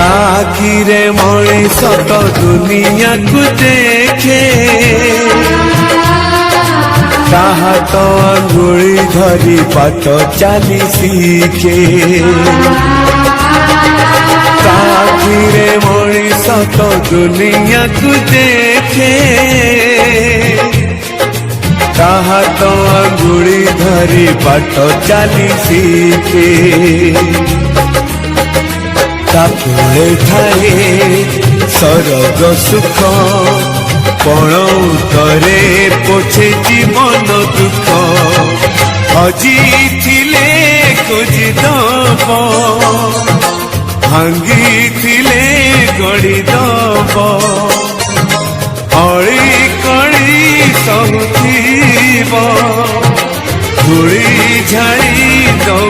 आखिरे मनीष तो दुनिया को देखे ताहा तो अंगुली धरी बाट चली सीखे आखिरे मनीष तो दुनिया को देखे ताहा तो अंगुली धरी बाट चली सीखे तापुले थाए सरग सुख पण उतरे पोछे जीवन दुख हजी थिले खोजी दब भांगी थिले गड़ी दब अड़ी कड़ी सहुथिब धूली झाड़ी दौ